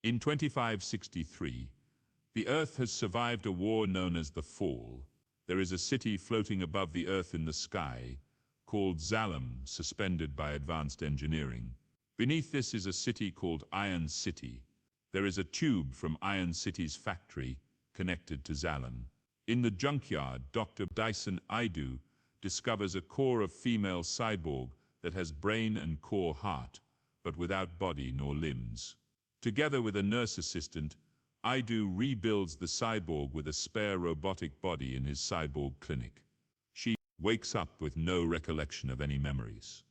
In 2563, the Earth has survived a war known as the Fall. There is a city floating above the Earth in the sky, called Zalem, suspended by advanced engineering. Beneath this is a city called Iron City. There is a tube from Iron City's factory connected to Zalem. In the junkyard, Dr. Dyson Idu discovers a core of female cyborg that has brain and core heart, but without body nor limbs. Together with a nurse assistant, Idu rebuilds the cyborg with a spare robotic body in his cyborg clinic. She wakes up with no recollection of any memories.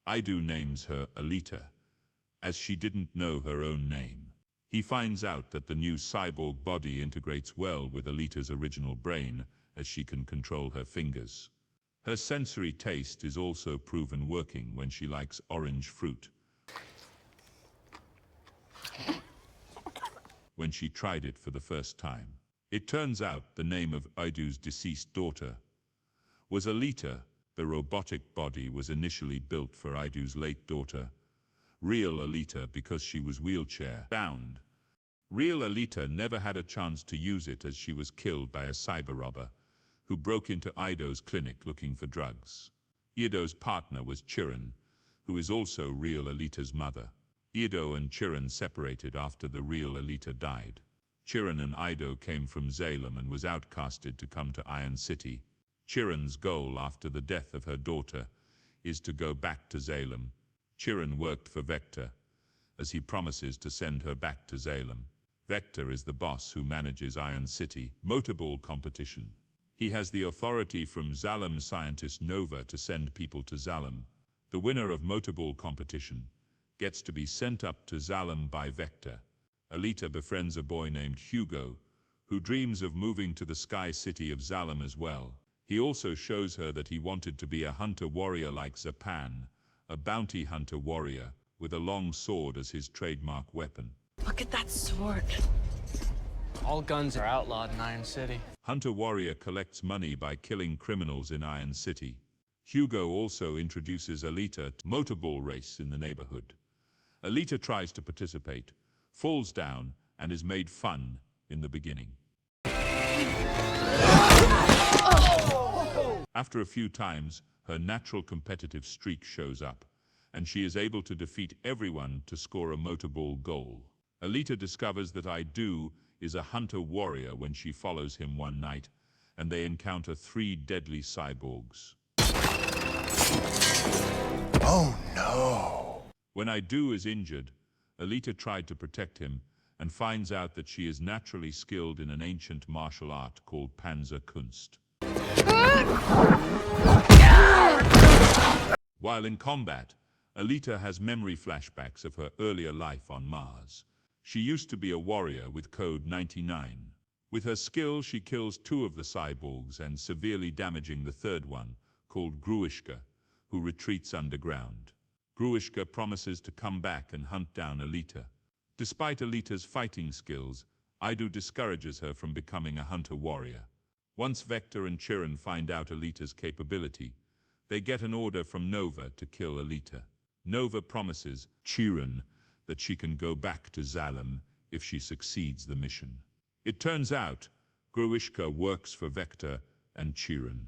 Idu names her Alita, as she didn't know her own name. He finds out that the new cyborg body integrates well with Alita's original brain, as she can control her fingers. Her sensory taste is also proven working when she likes orange fruit. When she tried it for the first time, it turns out the name of Idu's deceased daughter was Alita. The robotic body was initially built for Idu's late daughter, real Alita, because she was wheelchair-bound. Real Alita never had a chance to use it as she was killed by a cyber robber who broke into Ido's clinic looking for drugs. Ido's partner was Chiron, who is also real Alita's mother. Ido and Chiron separated after the real Alita died. Chiron and Ido came from Zalem and was outcasted to come to Iron City. Chiron's goal after the death of her daughter is to go back to Zalem. Chiron worked for Vector, as he promises to send her back to Zalem. Vector is the boss who manages Iron City motorball competition. He has the authority from Zalem scientist Nova to send people to Zalem. The winner of motorball competition gets to be sent up to Zalem by Vector. Alita befriends a boy named Hugo, who dreams of moving to the sky city of Zalem as well. He also shows her that he wanted to be a hunter-warrior like Zapan, a bounty hunter warrior with a long sword as his trademark weapon. Look at that sword. All guns are outlawed in Iron City. Hunter-warrior collects money by killing criminals in Iron City. Hugo also introduces Alita to motorball race in the neighborhood. Alita tries to participate, falls down, and is made fun in the beginning. After a few times, her natural competitive streak shows up, and she is able to defeat everyone to score a motorball goal. Alita discovers that Idu is a hunter-warrior when she follows him one night, and they encounter 3 deadly cyborgs. Oh no! When Idu is injured, Alita tried to protect him and finds out that she is naturally skilled in an ancient martial art called Panzerkunst. While in combat, Alita has memory flashbacks of her earlier life on Mars. She used to be a warrior with code 99. With her skill, she kills 2 of the cyborgs and severely damaging the third one, called Gruishka, who retreats underground. Gruishka promises to come back and hunt down Alita. Despite Alita's fighting skills, Idu discourages her from becoming a hunter-warrior. Once Vector and Chiron find out Alita's capability, they get an order from Nova to kill Alita. Nova promises Chiron that she can go back to Zalem if she succeeds the mission. It turns out, Gruishka works for Vector and Chiron.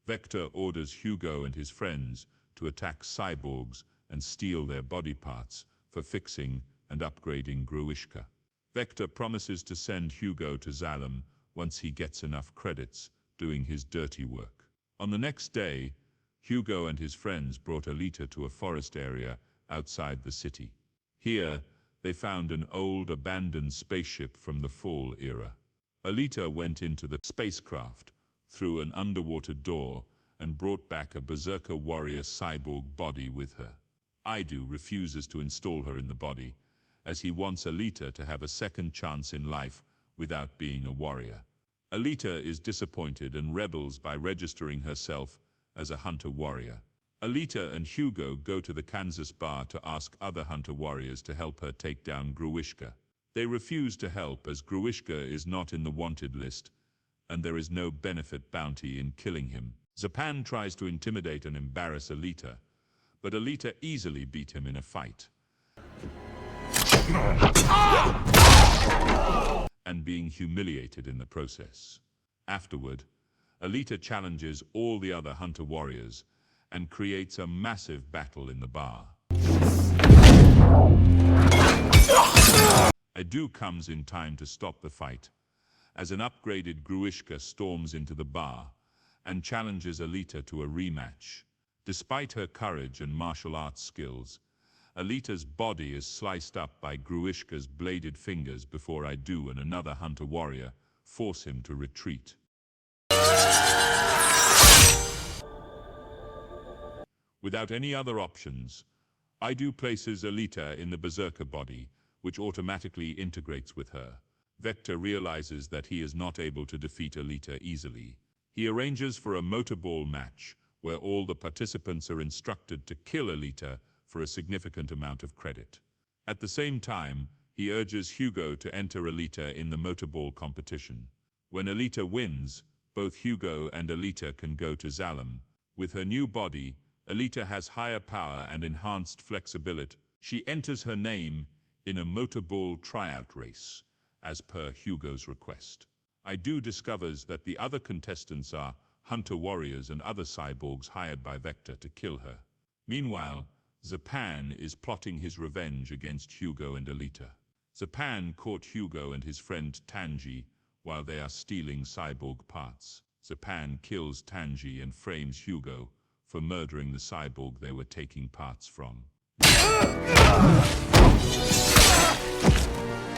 Vector orders Hugo and his friends to attack cyborgs and steal their body parts for fixing and upgrading Gruishka. Vector promises to send Hugo to Zalem once he gets enough credits doing his dirty work. On the next day, Hugo and his friends brought Alita to a forest area outside the city. Here, they found an old abandoned spaceship from the Fall era. Alita went into the spacecraft through an underwater door and brought back a berserker warrior cyborg body with her. Idu refuses to install her in the body, as he wants Alita to have a second chance in life without being a warrior. Alita is disappointed and rebels by registering herself as a hunter-warrior. Alita and Hugo go to the Kansas bar to ask other hunter-warriors to help her take down Gruishka. They refuse to help as Gruishka is not in the wanted list, and there is no benefit bounty in killing him. Zapan tries to intimidate and embarrass Alita, but Alita easily beat him in a fight. And being humiliated in the process. Afterward, Alita challenges all the other hunter warriors and creates a massive battle in the bar. Edu comes in time to stop the fight, as an upgraded Gruishka storms into the bar and challenges Alita to a rematch. Despite her courage and martial arts skills, Alita's body is sliced up by Gruishka's bladed fingers before Edu and another hunter warrior force him to retreat. Without any other options, Edu places Alita in the berserker body, which automatically integrates with her. Vector realizes that he is not able to defeat Alita easily. He arranges for a motorball match, where all the participants are instructed to kill Alita for a significant amount of credit. At the same time, he urges Hugo to enter Alita in the motorball competition. When Alita wins, both Hugo and Alita can go to Zalem. With her new body, Alita has higher power and enhanced flexibility. She enters her name in a motorball tryout race, as per Hugo's request. Edu discovers that the other contestants are hunter warriors and other cyborgs hired by Vector to kill her. Meanwhile, Zapan is plotting his revenge against Hugo and Alita. Zapan caught Hugo and his friend Tanji while they are stealing cyborg parts. Zapan kills Tanji and frames Hugo for murdering the cyborg they were taking parts from.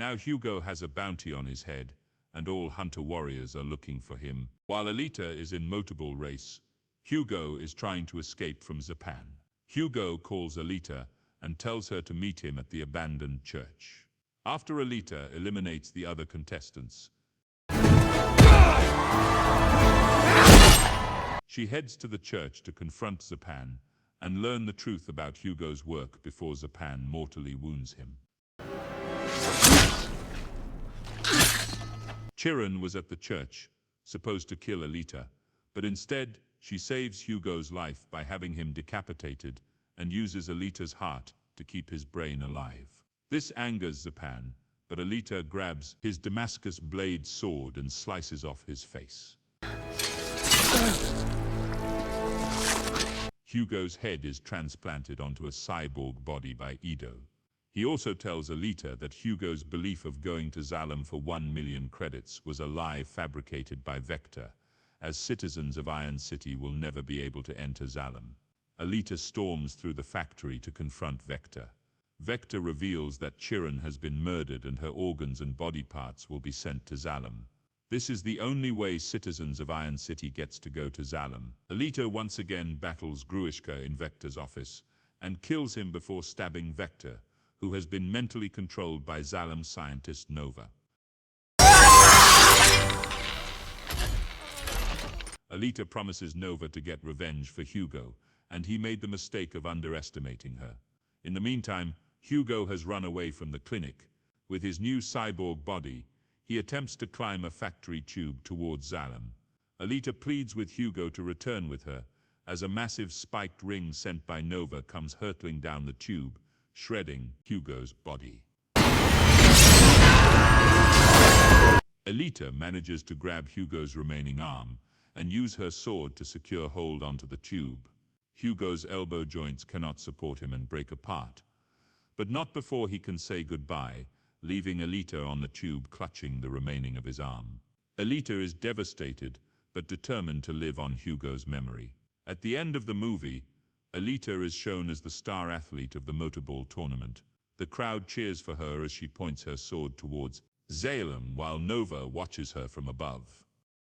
Now Hugo has a bounty on his head, and all hunter warriors are looking for him. While Alita is in motorball race, Hugo is trying to escape from Zapan. Hugo calls Alita and tells her to meet him at the abandoned church. After Alita eliminates the other contestants, she heads to the church to confront Zapan and learn the truth about Hugo's work before Zapan mortally wounds him. Chiron was at the church, supposed to kill Alita, but instead she saves Hugo's life by having him decapitated and uses Alita's heart to keep his brain alive. This angers Zapan, but Alita grabs his Damascus blade sword and slices off his face. Hugo's head is transplanted onto a cyborg body by Ido. He also tells Alita that Hugo's belief of going to Zalem for 1 million credits was a lie fabricated by Vector, as citizens of Iron City will never be able to enter Zalem. Alita storms through the factory to confront Vector. Vector reveals that Chiron has been murdered and her organs and body parts will be sent to Zalem. This is the only way citizens of Iron City gets to go to Zalem. Alita once again battles Gruishka in Vector's office and kills him before stabbing Vector, who has been mentally controlled by Zalem scientist Nova. Alita promises Nova to get revenge for Hugo, and he made the mistake of underestimating her. In the meantime, Hugo has run away from the clinic. With his new cyborg body, he attempts to climb a factory tube towards Zalem. Alita pleads with Hugo to return with her, as a massive spiked ring sent by Nova comes hurtling down the tube, shredding Hugo's body. Alita manages to grab Hugo's remaining arm and use her sword to secure hold onto the tube. Hugo's elbow joints cannot support him and break apart, but not before he can say goodbye, leaving Alita on the tube clutching the remaining of his arm. Alita is devastated, but determined to live on Hugo's memory. At the end of the movie, Alita is shown as the star athlete of the motorball tournament. The crowd cheers for her as she points her sword towards Zalem while Nova watches her from above.